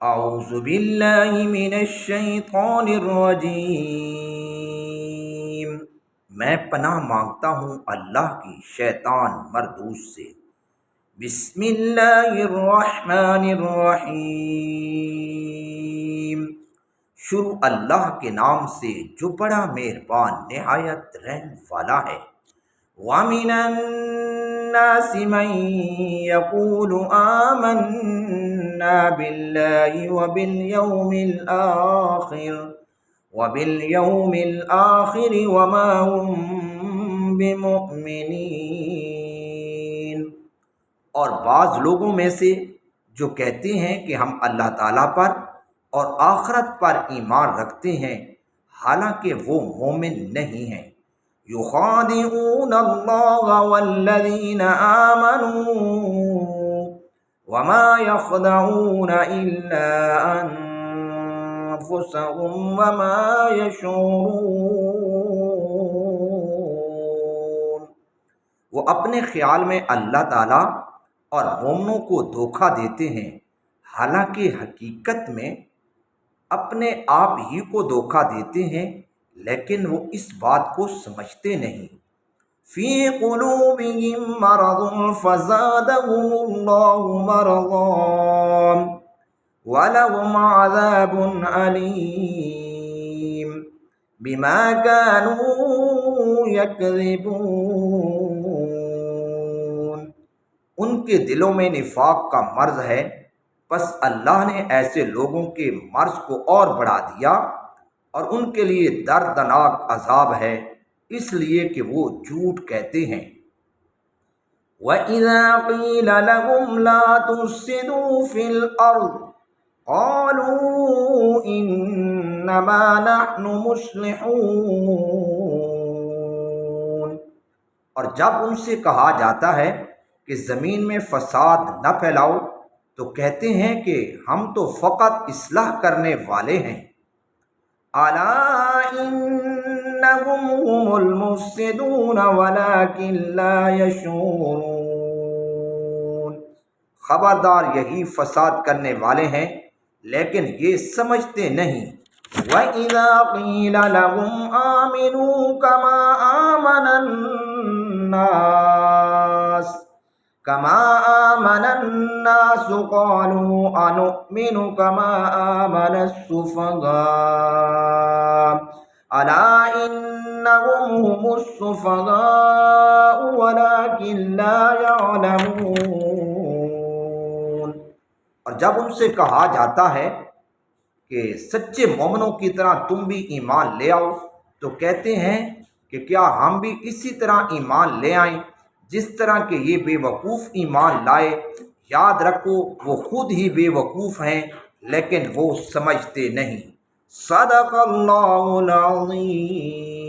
اعوذ باللہ من الشیطان الرجیم۔ میں پناہ مانگتا ہوں اللہ کی شیطان مردود سے۔ بسم اللہ الرحمن الرحیم۔ شروع اللہ کے نام سے جو بڑا مہربان نہایت رحم والا ہے۔ وَمِنَ النَّاسِ مَن يَقُولُ آمَنَّا بِاللَّهِ وَبِالْيَوْمِ الْآخِرِ وَمَا هُم بِمُؤْمِنِينَ۔ اور بعض لوگوں میں سے جو کہتے ہیں کہ ہم اللہ تعالیٰ پر اور آخرت پر ایمان رکھتے ہیں، حالانکہ وہ مومن نہیں ہیں۔ یخادعون اللہ والذین آمنوا وما یخدعون الا انفسهم وما یشعرون۔ وہ اپنے خیال میں اللہ تعالیٰ اور مومنوں کو دھوکہ دیتے ہیں، حالانکہ حقیقت میں اپنے آپ ہی کو دھوکہ دیتے ہیں، لیکن وہ اس بات کو سمجھتے نہیں۔ فی قلوبہم مرض فزادہم اللہ مرضا ولہم عذاب علیم بما کانوا یکذبون۔ ان کے دلوں میں نفاق کا مرض ہے، پس اللہ نے ایسے لوگوں کے مرض کو اور بڑھا دیا، اور ان کے لیے دردناک عذاب ہے، اس لیے کہ وہ جھوٹ کہتے ہیں۔ وَإِذَا قِيلَ لَهُمْ لَا تُفْسِدُوا فِي الْأَرْضِ قَالُوا إِنَّمَا نَحْنُ مُصْلِحُونَ۔ اور جب ان سے کہا جاتا ہے کہ زمین میں فساد نہ پھیلاؤ، تو کہتے ہیں کہ ہم تو فقط اصلاح کرنے والے ہیں۔ الا انہم هم المفسدون ولکن لا یشعرون۔ خبردار یہی فساد کرنے والے ہیں، لیکن یہ سمجھتے نہیں۔ وَإِذَا قِيلَ لَهُمْ آمِنُوا كَمَا آمَنَ النَّاسُ قَالُوا أَنُؤْمِنُ كَمَا آمَنَ السُّفَهَاءُ أَلَا إِنَّهُمْ هُمُ السُّفَهَاءُ وَلَكِنْ لَا يَعْلَمُونَ۔ اور جب ان سے کہا جاتا ہے کہ سچے مومنوں کی طرح تم بھی ایمان لے آؤ، تو کہتے ہیں کہ کیا ہم بھی اسی طرح ایمان لے آئیں جس طرح کہ یہ بے وقوف ایمان لائے۔ یاد رکھو وہ خود ہی بے وقوف ہیں، لیکن وہ سمجھتے نہیں۔ صدق اللہ العظیم۔